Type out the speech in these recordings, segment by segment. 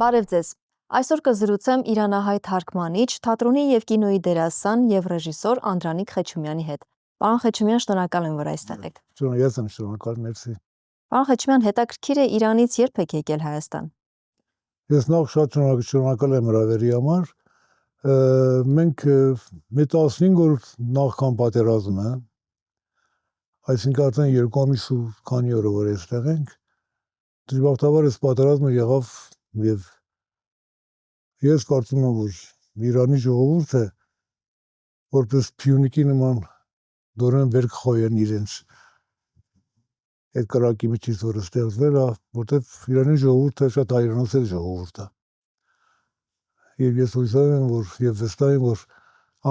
Բարև ձեզ։ Այսօր կզրուցեմ իրանահայ թարգմանիչ, թատրոնի եւ կինոյի դերասան եւ ռեժիսոր Անդրանիկ Խեչումյանի հետ։ Պարոն Խեչումյան, շնորհակալ եմ, որ այստեղ եք։ Ես եմ շնորհակալ, մերսի։ Պարոն Խեչումյան, հետաքրքիր է Իրանից երբ եք եկել Հայաստան։ Ես նախ շատ շնորհակալ եմ հրավերի համար։ Մենք մի 15 օր նախքան պատերազմը, այսինքն արդեն 2 ամիս ու քանի օր որ այստեղ ենք, դժբախտաբար այս պատերազմը եղավ եւ ես կարծում եմ, որ Իրանի ժողովուրդը որպես փյունիկի նման դորեն վեր կխոյեն իրենց այդ կրակի միջից որ ստեղծվել է, որտեղ Իրանի ժողովուրդը շատ հայրենասեր ժողովուրդ է։ Եվ ես հույսով եմ, որ եւ վստահ եմ, որ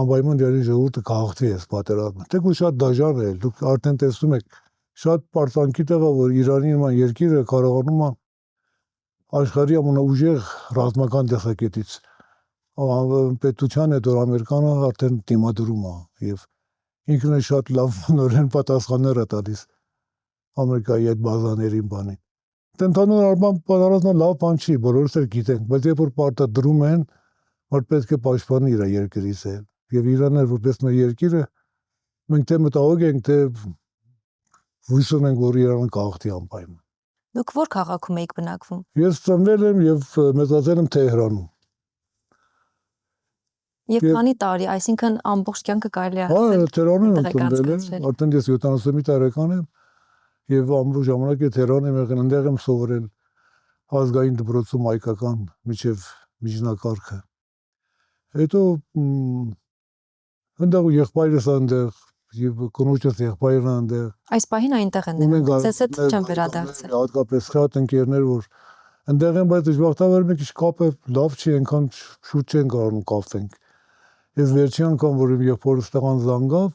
անպայման Իրանի ժողովուրդը կհաղթի այս պատերազմը։ Թեկուզ շատ դաժան է, դուք արդեն տեսնում եք, շատ պարծանքի տեղ է, որ Իրանի նման երկիրը կարողանում է աշխարհի ամենաուժեղ ռազմական տեսակետից պետության հետ որ ամերիկանը արդեն դիմադրում է եւ ինքն է շատ լավ նորեն պատասխաններ է տալիս Ամերիկայի այդ բազաներին բանին։ Ընդհանուր առմամբ պատերազմը լավ բան չի, բոլորս էլ գիտենք, բայց երբ որ պարտադրում են, որ պետք է պաշտպանի իր երկրից է եւ Իրանը որպես մեր երկիրը մենք թե մտահոգ ենք, թե հույսում ենք, որ Իրանը կհաղթի անպայման։ Դուք ո՞ր քաղաքում եք բնակվում։ Ես ծնվել եմ եւ մեծացել եմ Թեհրանում։ Եվ քանի տարի, այսինքն ամբողջ կյանքը կարելի է ասել։ Թեհրանում եմ ծնվել, արդեն ես 70 տարեկան եմ եւ ամբողջ ժամանակ է Թեհրան եմ եղել, այնտեղ եմ սովորել ազգային դպրոցում հայկական միջև միջնակարգը։ Հետո այնտեղ եղբայրս այնտեղ եւ կնոջս եղբայրն այնտեղ։ Այս պահին այնտեղ են նստում։ Ձեզ հետ չեմ վերադարձել։ Հատկապես շատ ընկերներ որ այնտեղ են, բայց դժբախտաբար մեկ ինչ կապը լավ չի, այնքան շուտ չեն կարողանում կապվենք։ Ես վերջի անգամ որ իմ եղբորս տղան զանգավ,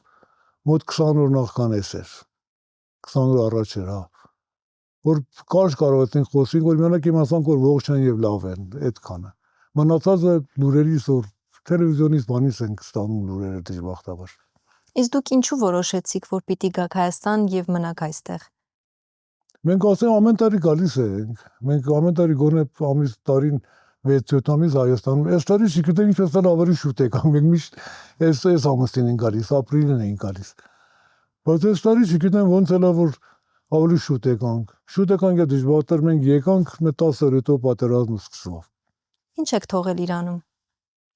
մոտ 20 օր նախքան էր։ 20 օր առաջ էր, հա։ Որ կարողացենք խոսենք, որ միանակ իմացանք որ ողջ են եւ լավ են, այդքանը։ Մնացածը լուրերից որ տելևիզիոնից բանից ենք ստանում լուրերը դժբախտաբար։ Իսկ դուք ինչու որոշեցիք, որ պիտի գաք Հայաստան եւ մնաք այստեղ։ Մենք ասեմ ամեն տարի գալիս ենք։ Մենք ամեն տարի գոնե ամիս տարին 6-7 ամիս Հայաստանում։ Այս տարի չգիտեմ ինչպես էլ ավելի շուտ եկանք։ Մենք միշտ այս ամսին ենք գալիս, ապրիլին ենք գալիս։ Բայց այս տարի չգիտեմ ոնց էլա որ ավելի շուտ եկանք։ Շուտ եկանք է դժբախտաբար մենք եկանք մի 10 օր հետո պատերազմը սկսավ։ Ինչ եք թողել Իրանում։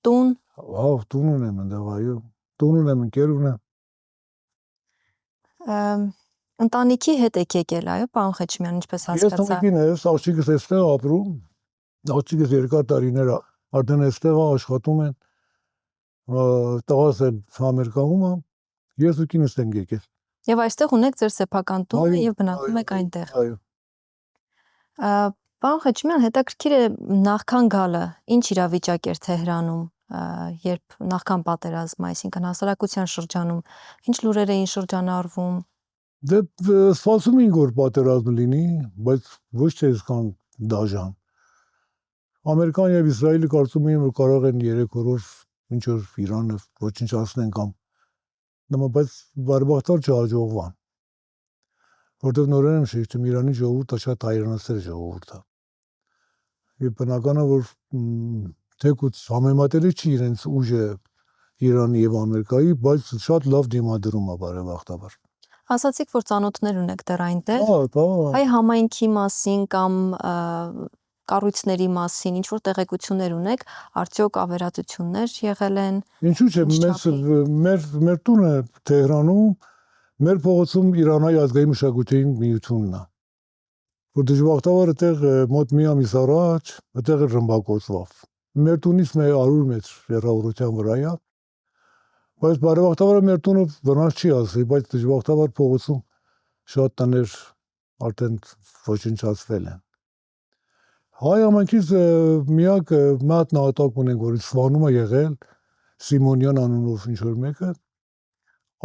Տուն։ Հա, տուն ունեմ այնտեղ, այո։ Տուն ունեմ, ընկեր ունեմ։ Ընտանիքի հետ եք եկել, այո, պարոն Խեչումյան, ինչպես հասկացա։ Ես ընտանիքին ես աղջիկս այստեղ ապրում։ Աղջիկս երկար տարիներ արդեն այստեղ աշխատում են։ Տղաս էլ Ամերիկայում է։ Ես ու կինս ենք եկել։ Եվ այստեղ ունեք ձեր սեփական տունը եւ բնակվում եք այնտեղ։ Այո։ Պարոն Խեչումյան, հետաքրքիր է նախքան գալը, ինչ իրավիճակ էր Թեհրանում, երբ նախքան պատերազմը, այսինքն հասարակության շրջանում, ինչ լուրեր էին շրջանառվում։ Դե սպասում էինք որ պատերազմ լինի, բայց ոչ թե այսքան դաժան։ Ամերիկան եւ Իսրայելը կարծում էին որ կարող են 3 օրով ինչ որ Իրանը ոչնչացնեն կամ նման, բայց բարեբախտաբար չհաջողվան։ Որտեղ նորեն եմ շեշտում Իրանի ժողովուրդը շատ հայրենասեր ժողովուրդ է։ Եվ բնական է որ թեկուզ համեմատելի չի իրենց ուժը Իրանի եւ Ամերիկայի, բայց շատ լավ դիմադրում է բարեբախտաբար։ Ասացիք որ ծանոթներ ունեք դեռ այնտեղ։ Հա։ Հայ համայնքի մասին կամ կառույցների մասին ինչ որ տեղեկություններ ունեք, արդյոք ավերածություններ եղել են։ Ինչու՞ չէ, մեր տունը Թեհրանում, մեր փողոցում Իրանայի ազգային մշակութային միությունն է։ Որ դժբախտաբար այդտեղ մոտ մի ամիս առաջ այդտեղ ռմբակոծվավ։ Մեր տունից 100 մետր հեռավորության վրա է։ Բայց բարեբախտաբար մեր տունը վնաս չի ասի, բայց դժբախտաբար փողոցում շատ տներ արդեն ոչնչացվել են։ Հայ համայնքից միակ մատ նահատակ ունենք, որ Սվանում է եղել, Սիմոնյան անունով ինչ որ մեկը,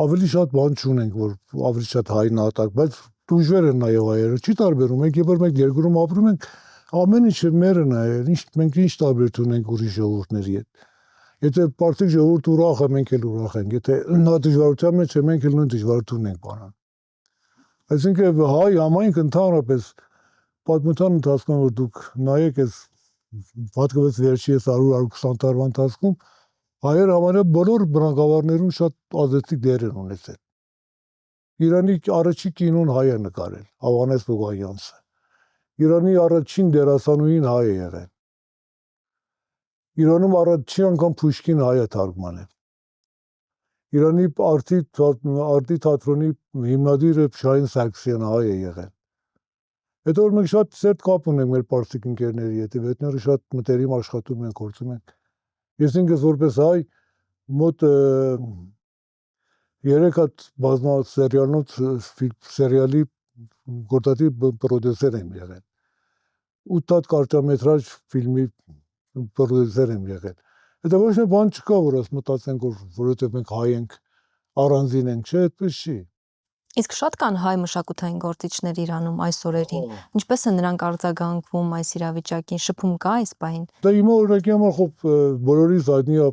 ավելի շատ բան չունենք, որ ավելի շատ հայ նահատակ, բայց դժվար է նաև հայերը, չի տարբերում, մենք երբ որ մենք երկրում ապրում ենք, ամեն ինչը մերն է, մենք ինչ տարբերություն ունենք ուրիշ ժողովուրդների հետ։ Եթե պարտիկ ժողովուրդ ուրախ է, մենք էլ ուրախ ենք, եթե նա դժվարության մեջ է, մենք էլ նույն դժվարություն ենք բանան։ Այսինքն հայ համայնք ընդհանրապես պատմության ընթացքում որ դուք նայեք այս պատկվեց վերջի 100-120 տարվա ընթացքում հայերը համարյա բոլոր բնակավարներում շատ ազդեցիկ դեր են ունեցել։ Իրանի առաջին կինոն հայ է նկարել, Հովհաննես Բուղայյանցը։ Իրանի առաջին դերասանուհին հայ է եղել։ Իրանում առաջին անգամ Պուշկին հայ է թարգմանել։ Իրանի արտի թատրոնի հիմնադիրը Շահին Սարգսյանը հայ է եղել։ Հետո որ մենք շատ սերտ կապ ունենք մեր պարսիկ ընկերների հետ, հետները շատ մտերիմ աշխատում են, գործում են։ Ես ինքս որպես հայ մոտ 3 հատ բազմասերիալնոց սերիալի գործադիր պրոդյուսեր եմ եղել։ 8 հատ կարճամետրաժ ֆիլմի պրոդյուսեր եմ եղել։ Հետո ոչ մի բան չկա, որ ասում մտածենք, որ որովհետև մենք հայ ենք, առանձին ենք, չէ, այդպես չի։ Իսկ շատ կան հայ մշակութային գործիչներ Իրանում այս օրերին։ Ինչպես են նրանք արձագանքում այս իրավիճակին, շփում կա այս բային։ Դա հիմա օրինակի համար բոլորիս հայտնի է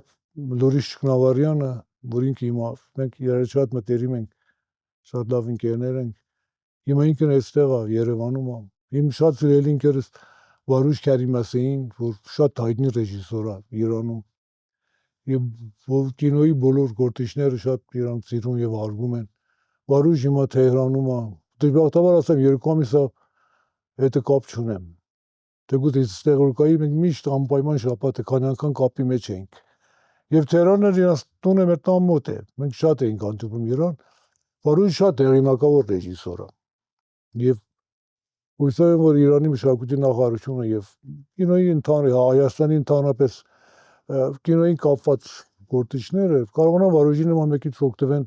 Լորիս Շքնավարյանը, որ ինքը հիմա մենք իրար շատ մտերիմ ենք, շատ լավ ընկերներ ենք։ Հիմա ինքն այստեղ է Երևանում է։ Իմ շատ սիրելի ընկերս Վարուժ Քարիմասեին, որ շատ հայտնի ռեժիսոր է Իրանում։ Եվ կինոյի բոլոր գործիչները շատ իրան սիրում եւ արգում են։ Վարուժ հիմա Թեհրանում է։ Դժբախտաբար ասեմ, 2 ամիս է հետը կապ չունեմ։ Թեկուզ ես այստեղ որ կայի, մենք միշտ անպայման շաբաթը քանի անգամ կապի մեջ էինք։ Եվ Թեհրանը իրաց տունը մեր տան մոտ է։ Մենք շատ էինք հանդիպում իրան։ Վարուժ շատ հեղինակավոր ռեժիսոր է։ Եվ հույսով եմ, որ Իրանի մշակույթի նախարարությունը եւ կինոյի ընդհանուր Հայաստանի ընդհանրապես կինոյին կապված գործիչները կարողանան Վարուժի նման մեկից օգտվեն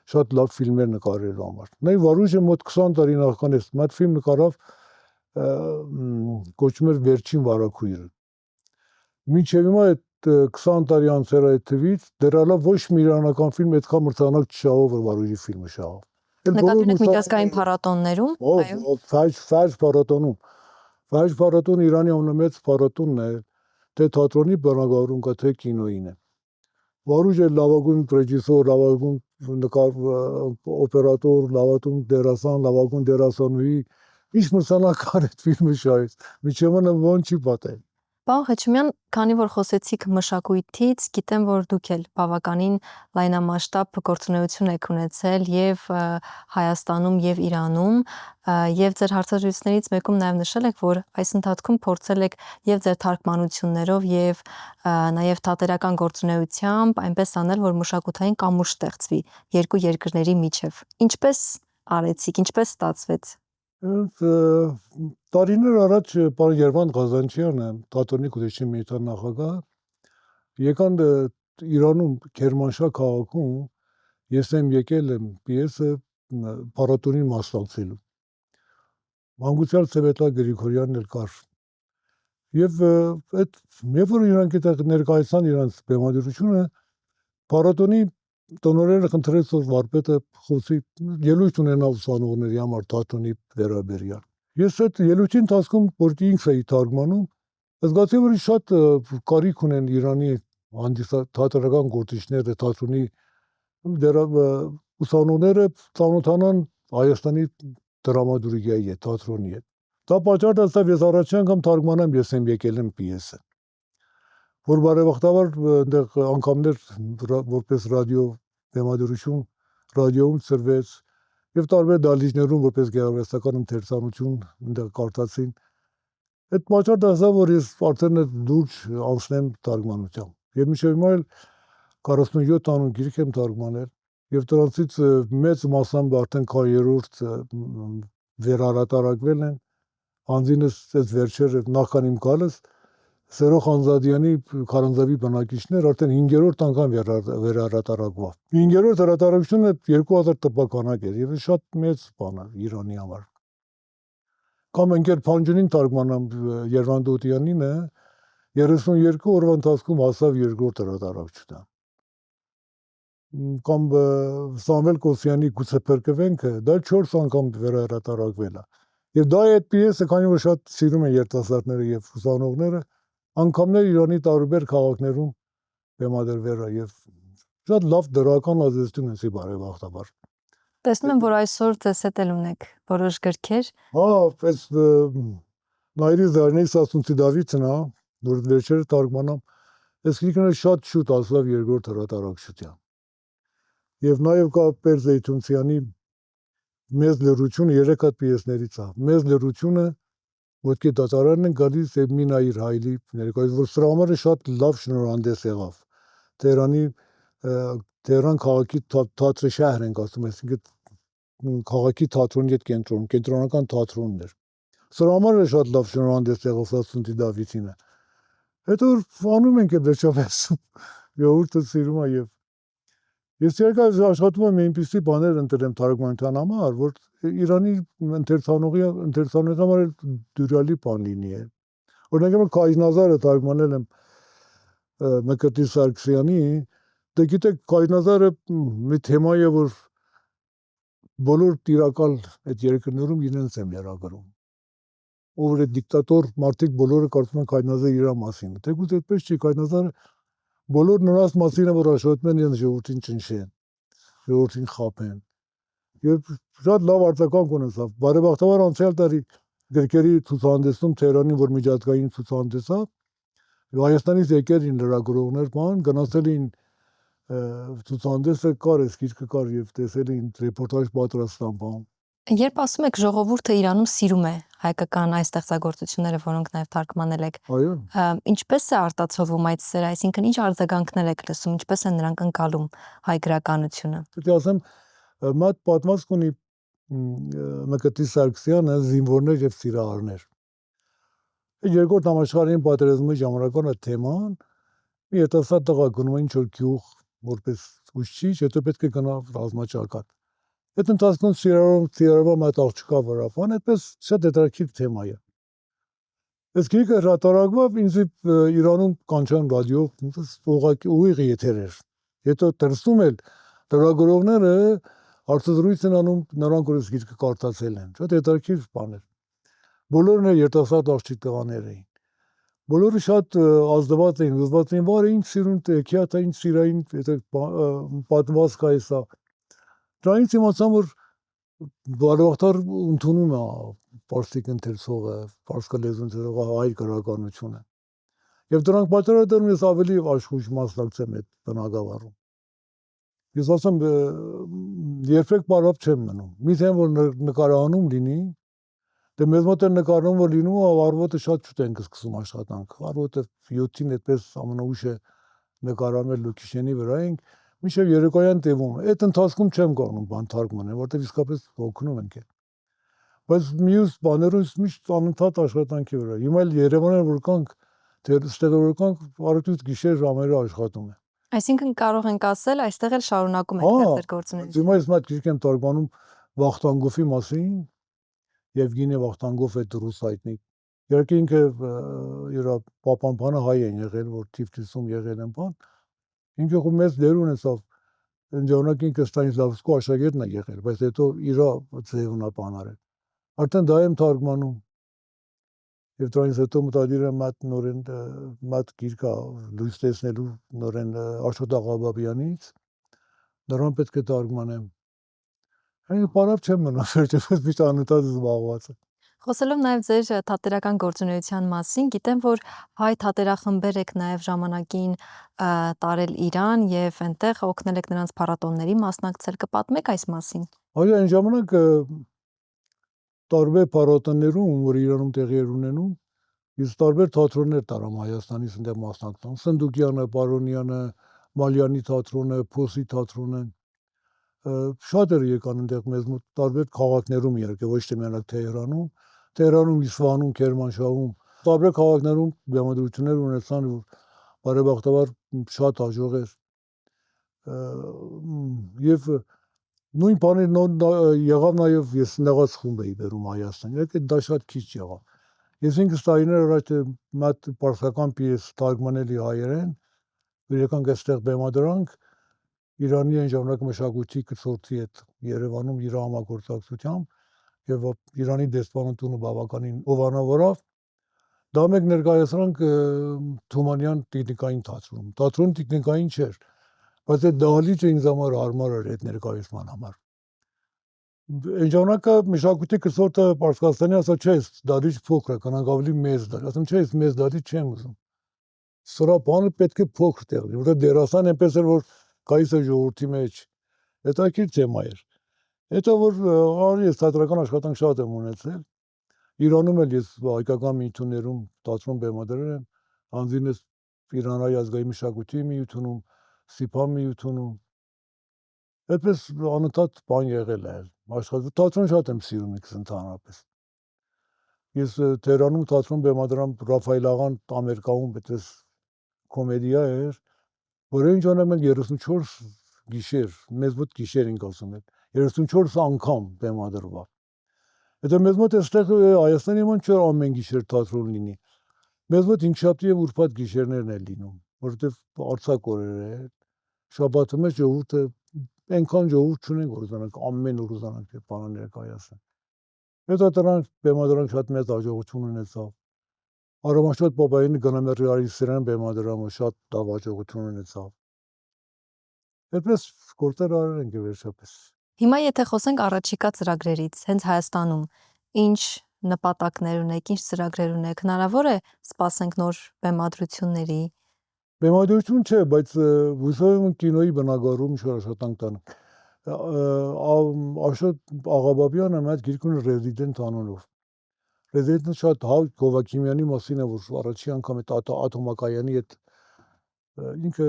շատ լավ ֆիլմեր նկարելու համար։ Նայ Վարուժը մոտ 20 տարի նախքան էս մատ ֆիլմ նկարավ կոչում էր Վերջին վարագույրը։ Մինչև հիմա այդ 20 տարի անցել այդ թվից դեռ ոչ մի իրանական ֆիլմ այդքան մրցանակ չշահավ, որ Վարուժի ֆիլմը շահավ։ Նկատի ունեք միջազգային փառատոներում, այո, Ֆայժ փառատոնում։ Ֆայժ փառատոնը Իրանի ամենամեծ փառատոնն է, թե թատրոնի բնագավառում կա, թե կինոյին է։ Վարուժը լավագույն ռեժիսոր, լավագույն օպերատոր, լավագույն դերասան, լավագույն դերասանուհի, ինչ մրցանակ կար այդ ֆիլմը շահեց։ Միջև ոնց չի պատել։ Պարոն Խաչումյան, քանի որ խոսեցիք մշակույթից, գիտեմ, որ դուք էլ բավականին լայնամասշտաբ գործունեություն եք ունեցել եւ Հայաստանում եւ Իրանում, եւ ձեր հարցազրույցներից մեկում նաեւ նշել եք, որ այս ընթացքում փորձել եք եւ ձեր թարգմանություններով եւ նաեւ թատերական գործունեությամբ այնպես անել, որ մշակութային կամուրջ ստեղծվի երկու երկրների միջև։ Ինչպես արեցիք, ինչպես ստացվեց։ Տարիներ առաջ պարոն Երվանդ Ղազանչյանը, թատրոնի կուսակցության միության նախագահ, եկան Իրանում Քերմանշահ քաղաքում, ես եկել եմ պիեսը փառատոնին մասնակցելու։ Մանկության Սևետա Գրիգորյանն էլ կար։ Եվ այդ երբ որ իրանք այդ ներկայացան իրանց բեմադրությունը, փառատոնի տնօրենը խնդրեց, որ վարպետը խոսի, ելույթ ունենա ուսանողների համար թատրոնի վերաբերյալ։ Ես այդ ելույթի ընթացքում, որ ինքս էի թարգմանում, զգացի, որ շատ կարիք ունեն Իրանի թատրոնական գործիչները, թատրոնի ուսանողները ծանոթանան Հայաստանի դրամատուրգիայի հետ, թատրոնի հետ։ Դա պատճառ դարձավ ես առաջին անգամ թարգմանեմ ես եմ եկել եմ պիեսը, որ բարեբախտաբար այնտեղ անգամներ որպես ռադիո բեմադրություն, ռադիոում ծրվեց եւ տարբեր դահլիճներում որպես գեղարվեստական ընթերցանություն այնտեղ կարդացին։ Այդ պատճառ դարձավ, որ ես արդեն լուրջ անցնեմ թարգմանությամբ։ Եվ մինչև հիմա էլ 47 անուն գիրք եմ թարգմանել եւ դրանցից մեծ մասամբ արդեն 40-րդ վերհրատարակվել են։ Անձինս այս վերջերը նախքան իմ գալս Սերո Խանզադյանի Քարանձավի բնակիչներ արդեն 5-րդ անգամ վերհրատարակվավ։ 5-րդ հրատարակությունը 2000 տպականակ էր եւ շատ մեծ բան է Իրանի համար։ Կամ ընկեր Փանջունին թարգմանամ Երվանդ Օտյանինը 32 օրվա ընթացքում հասավ 2-րդ հրատարակչության։ Կամ Սամվել Կոսյանի Գուցե փրկվենքը դա 4 անգամ վերհրատարակվել է։ Եվ դա այդ պիեսը, քանի որ շատ սիրում են երիտասարդները եւ ուսանողները, անգամներ Իրանի տարբեր քաղաքներում բեմադրվել է եւ շատ լավ դրական ազդեցություն ունեցի բարեբախտաբար։ Տեսնում եմ, որ այսօր ձեզ հետ էլ ունեք որոշ գրքեր։ Հա, այս Նայրի Զարնեի Սասունցի Դավիթն է, որ վերջերը թարգմանամ, այս գիրքը շատ շուտ ասավ երկրորդ հրատարակչության։ Եվ նաև կա Պերճ Զեյթունցյանի մեծ լռությունը 3 հատ պիեսներից է։ Մեծ լռությունը ոտքի դատարանն են գալիս եւ Մինայր Հայլի ներկայիս, որ սրա համար շատ լավ շնորհանդես եղավ։ Տեհրան քաղաքի թատրի շահր ենք ասում, այսինքն քաղաքի թատրոնի հետ կենտրոնական թատրոնն էր։ Սրա համար է շատ լավ շնորհանդես եղավ Սասունցի Դավիթինը։ Հետո անում ենք վերջապես ժողովուրդը սիրում է եւ ես երկար աշխատում եմ այնպիսի բաներ ընտրեմ թարգմանության համար, որ Իրանի ընթերցանողի համար դյուրալի բան լինի։ Օրինակ Քայնազարը թարգմանել եմ Մկրտիչ Սարգսյանի, դե գիտեք Քայնազարը մի թեմա է, որ բոլոր տիրակալ այդ երկրներում իրենց են երագրում։ Ով է դիկտատոր մարդիկ բոլորը կարծում են Քայնազարը իր մասին։ Թեկուզ այդպես չի, Քայնազարը բոլոր նրանց մասին է, որ աշխատում են իրենց ժողովրդին ճնշեն, ժողովրդին խաբեն։ Եվ շատ լավ արձագանք ունեցավ։ Բարեբախտաբար անցյալ տարի գրքերի ցուցահանդեսում Թեհրանի, որ միջազգային ցուցահանդես է, Հայաստանից եկել էին լրագրողներ, գնացել էին ցուցահանդեսը կար, այս գիրքը կար եւ տեսել էին ռեպորտաժ պատրաստան, բան։ Երբ ասում եք ժողովուրդը Իրանում սիրում է հայկական այս ստեղծագործությունները, որոնք նաև թարգմանել եք, Այո։ ինչպես է արտացոլվում այդ սերը, այսինքն ինչ արձագանքներ եք լսում, ինչպես են նրանք ընկալում հայ գրականությունը։ Պետք է ասեմ, մատ պատմվածք ունի Մկրտիչ Սարգսյանը զինվորներ եւ սիրահարներ։ Երկրորդ համաշխարհային պատերազմի ժամանակվա թեման մի երիտասարդ տղա գնում է ինչ-որ գյուղ որպես ուսուցիչ, հետո պետք է գնա ռազմաճակատ։ Այդ ընթացքում սիրարվում այդ աղջկա վրա, այդպես շատ հետաքրքիր թեմա է։ Այս գիրքը հրատարակվավ ինձ Իրանում կանչան ռադիո, ուղղակի ուղիղ եթեր էր։ Հետո դրսում էլ լրագրողները հարցազրույց են անում նրանք, որ այս գիրքը կարդացել են։ Շատ հետաքրքիր բան էր։ Բոլորն էլ երիտասարդ աղջիկ տղաներ էին։ Բոլորը շատ ազդված էին, ուզված էին, վար ինչ սիրուն տեքիաթ, ինչ սիրային պատմվածք է սա։ Դրանից իմացան, որ բարեբախտաբար ընդունում է պարսիկ ընթերցողը, պարսկա լեզու ընթերցողը հայ գրականությունը։ Եվ դրանք պատճառով ես ավելի աշխույժ մասնակցեմ այդ բնագավառում։ Ես ասեմ, երբեք բարապ չեմ մնում։ Միթե որ նկարահանում լինի, դե մեզ մոտ է նկարում որ լինում է, առավոտը շատ շուտ ենք սկսում աշխատանք։ Առավոտը 7-ին այդպես ամենաուշ է նկարահանել լոկեյշնի վրա ենք, մինչև երեկոյան տևում է։ Այդ ընթացքում չեմ կարողանում բան թարգմանել, որտեղ իսկապես հոգնում ենք։ Բայց մյուս բաներով միշտ անընդհատ աշխատանքի վրա։ Հիմա էլ Երևանը որ կանք, տեղորոկանք առավոտից գիշեր ժամերը աշխատում է։ Այսինքն կարող ենք ասել, այստեղ էլ շարունակում եք ձեր գործունեությունը։ Հիմա ես մատ գիրք եմ թարգմանում Վախտանգովի մասին, Եվգենի Վախտանգով այդ ռուս հայտնի։ Իհարկե ինքը իր պապանփանը հայ են եղել, որ Թիֆլիսում եղել են բան։ Ինքը խո մեծ դեր ունեցավ։ Այն ժամանակ ինքը Ստանիսլավսկու աշակերտն է եղել, բայց հետո իր ձևն է բան արել։ Արդեն դա եմ թարգմանում։ Եվ դրանից հետո մտադիր եմ մատ գիրք լույս տեսնելու նորեն Աշոտ Աղաբաբյանից։ Նրան պետք է թարգմանեմ։ Այն բարապ չեմ մնա, վերջապես միշտ անընդհատ զբաղված եմ։ Խոսելով նաև ձեր թատերական գործունեության մասին, գիտեմ, որ հայ թատերախմբեր եք նաև ժամանակին տարել Իրան եւ այնտեղ օգնել եք նրանց փառատոնների մասնակցել, կպատմեք այս մասին։ Այո, այն ժամանակ տարբեր փառատոներում, որ Իրանում տեղի էր ունենում, ես տարբեր թատրոններ տարամ Հայաստանից այնտեղ մասնակցում։ Սնդուկյանը, Պարոնյանը, Մալյանի թատրոնը, Փոսի թատրոնը շատ էր եկան այնտեղ մեզ մոտ տարբեր քաղաքներում իհարկե ոչ թե միանակ Թեհրանում, Իսֆահանում, Քերմանշահում, տարբեր քաղաքներում բեմադրություններ ունեցան, որ բարեբախտաբար շատ հաջող էր։ Եվ նույն բանը եղավ նաև ես նեղաց խումբ էի բերում Հայաստան։ Իհարկե դա շատ քիչ եղավ։ Ես ինքս տարիներ առաջ մատ պարսկական պիես թարգմանելի հայերեն, եկանք այստեղ բեմադրանք Իրանի այն ժամանակ մշակույթի կցորդի հետ Երևանում իր համագործակցությամբ եւ Իրանի դեսպանատունը բավականին ովանավորավ։ Դա մեկ ներկայացրանք Թումանյան տեխնիկային թատրոնում։ Թատրոն տեխնիկային չէր, բայց այդ դահլիճը ինձ համար հարմար էր այդ ներկայացման համար։ Այն ժամանակը մշակույթի կցորդը Պարսկաստանի ասա չէ, դահլիճ փոքր է, կանանք ավելի մեծ դահլիճ։ Ասում չէ, ես մեծ դահլիճ չեմ ուզում։ Սրա բանը պետք է փոքր տեղի, որտեղ դերասան այնպես էր, որ գայիս է ժողովրդի մեջ, հետաքրքիր թեմա էր։ Հետո որ արի ես թատրական աշխատանք շատ եմ ունեցել, Իրանում էլ ես հայկական միություններում թատրոն բեմադրել եմ, անձինս Իրանայի ազգային մշակույթի միությունում, Սիփա միությունում, այդպես անընդհատ բան եղել է, աշխատել, թատրոն շատ եմ սիրում ինքս ընդհանրապես։ Ես Թեհրանում թատրոն բեմադրամ Ռաֆայել աղան Ամերիկայում այդպես կոմեդիա էր, որ այն ժամանակ մենք 34 գիշեր, մեզ մոտ գիշեր ենք ասում այդ, 34 անգամ բեմադրվա։ Հետո մեզ մոտ այստեղ Հայաստանի ման չէ ամեն գիշեր թատրոն լինի։ Մեզ մոտ հինգշաբթի եւ ուրբաթ գիշերներն է լինում, որովհետեւ արձակ օրեր է։ Շաբաթը մեջ ժողովուրդը այնքան ժողովուրդ չունենք, որ ուզանանք ամեն օր ուզանանք բանը ներկայացնել։ Հետո դրանք բեմադրանք շատ մեծ հաջողություն ունեցավ։ Արամաշատ Բաբայանի Գնամերի Արիստերյան բեմադրամը շատ լավ հաջողություն ունեցավ։ Այդպես գործեր արել ենք վերջապես։ Հիմա եթե խոսենք առաջիկա ծրագրերից, հենց Հայաստանում, ինչ նպատակներ ունեք, ինչ ծրագրեր ունեք, հնարավոր է սպասենք նոր բեմադրությունների։ Բեմադրություն չէ, բայց հուսով եմ կինոյի բնագավառում ինչ-որ աշխատանք տանք։ Աշոտ Աղաբաբյանը մի հատ գիրք ունի Ռեզիդենտ անունով։ Ռեզիդենտը շատ Հովակիմյանի մասին է, որ առաջի անգամ այդ ատոմակայանի այդ ինքը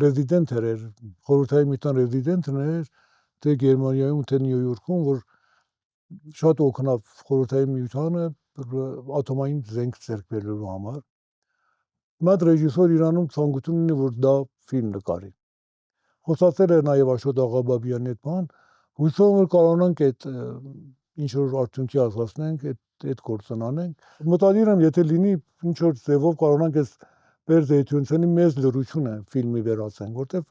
ռեզիդենտ էր, խորհրդային միության ռեզիդենտն էր, թե Գերմանիայում, թե Նյու Յորքում, որ շատ օգնավ խորհրդային միությանը ատոմային զենք ձեռք բերելու համար։ Մատ ռեժիսոր Իրանում ցանկություն ունի, որ դա ֆիլմ նկարի։ Խոսացել էր նաև Աշոտ Աղաբաբյանի հետ բան, հույսով որ կարողանանք այդ ինչ որ արդյունքի հասնենք, այդ գործն անենք։ Մտադիր եմ, եթե լինի ինչ որ ձևով կարողանանք այս Բերդ Զեյթունցյանի մեծ լրությունը ֆիլմի վերածենք, որտեվ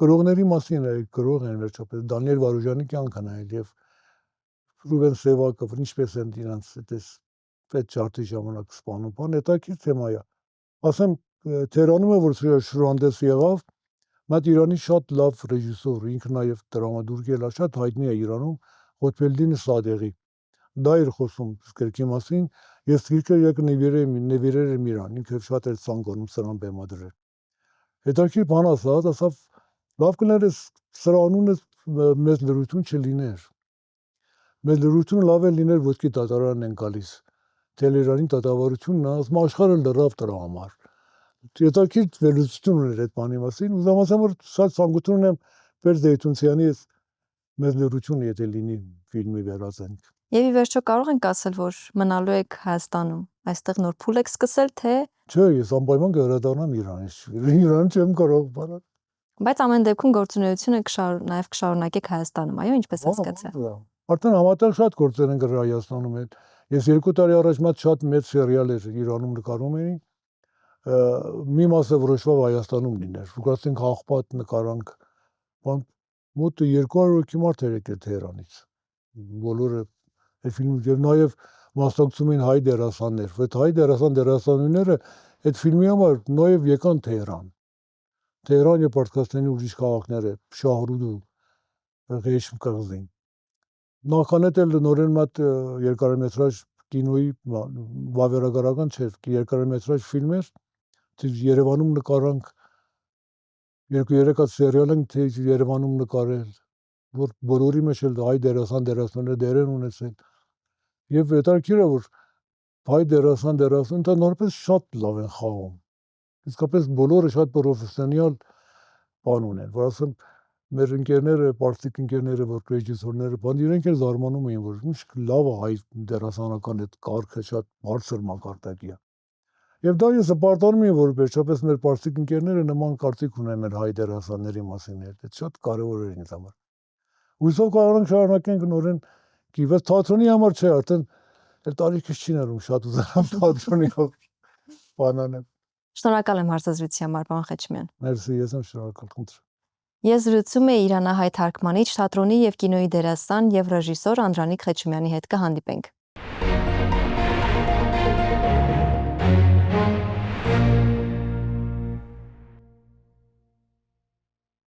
գրողների մասին է, գրող են վերջապես Դանիել Վարուժյանի կյանքն է եւ Ռուբեն Սևակը, ինչպես են իրանց այդ ճարտի ժամանակ սպանում, բան հետաքրքիր թեմա է։ Ասեմ Թեհրանում է որ շուրհանդես եղավ, մատ Իրանի շատ լավ ռեժիսոր, ինքը նաև դրամատուրգ է, շատ հայտնի է Իրանում, Ղոթբելդին Սադեղի։ Դա էր խոսում գրքի մասին, ես գրքը եկը նվիրել եմ իրան, ինքը շատ էր ցանկանում սրան բեմադրել։ Հետաքրքիր բան ասավ, լավ կներ սրա անունը մեծ լրություն չլիներ։ Մեծ լրությունը լավ է լիներ ոտքի դատարանն են գալիս։ Տելերանի դատավարությունն ասում աշխարհը լրավ դրա համար։ Հետաքրքիր վերլուծություն ուներ այդ բանի մասին, ուզում ասեմ որ շատ ցանկություն ունեմ Բերդ Զեյթունցյանի մեծ լրությունը եթե լինի ֆիլմի վերածենք։ Եվ ի վերջո կարող ենք ասել, որ մնալու եք Հայաստանում, այստեղ նոր փուլ եք սկսել, թե Չէ, ես անպայման կհրադառնամ Իրանից։ Իրան չեմ կարող բարակ։ Բայց ամեն դեպքում գործունեությունը նաև կշարունակեք Հայաստանում, այո, ինչպես հասկացա։ Արդեն համատեղ շատ գործեր են գրել Հայաստանում հետ։ Ես 2 տարի առաջ մատ շատ մեծ սերիալ էր Իրանում նկարում էի։ Մի մասը որոշվավ Հայաստանում լիներ։ Ուղղացինք աղբատ նկարանք։ Բան մոտ 200 հոգի մարդ էր եկել Թեհրանից։ Բոլորը այդ ֆիլմը եւ նաեւ մասնակցում էին հայ դերասաններ։ Այդ հայ դերասանուհիները այդ ֆիլմի համար նաեւ եկան Թեհրան։ Թեհրան եւ Պարսկաստանի ուրիշ քաղաքները, Շահրուդ ու Ղեշմ կղզին։ Նախանետ էլ նորեն մատ երկարամետրաժ կինոյի վավերագրական չէր, երկարամետրաժ ֆիլմ էր, Երևանում նկարանք 2-3 հատ սերիալ են թե Երևանում նկարել, որ բոլորի մեջ էլ հայ դերասաններ դեր են ունեցել։ Եվ հետաքրքիր է որ հայ դերասան նորպես շատ լավ են խաղում։ Իսկապես բոլորը շատ պրոֆեսիոնալ բան ունեն, որ ասեմ մեր ընկերները, պարսիկ ընկերները, որ ռեժիսորները, բան իրենք էլ զարմանում էին, որ ինչ լավ է հայ դերասանական այդ կարգը շատ բարձր մակարդակի է։ Եվ դա ես հպարտանում եմ, որ վերջապես մեր պարսիկ ընկերները նման կարծիք ունեն մեր հայ դերասանների մասին, դա շատ կարևոր է ինձ համար։ Հույսով կարողանանք շարունակենք նորեն կիվես թատրոնի համար չէ, արդեն այդ տարիքս չի ներում շատ ուզենամ թատրոնի բանանը։ Շնորհակալ եմ հարցազրույցի համար, պարոն Խեչմյան։ Մերսի, ես եմ շնորհակալ, խնդրեմ։ Ես զրուցում եմ իրանահայ թարգմանիչ, թատրոնի եւ կինոյի դերասան եւ ռեժիսոր Անդրանիկ Խեչումյանի հետ, կհանդիպենք։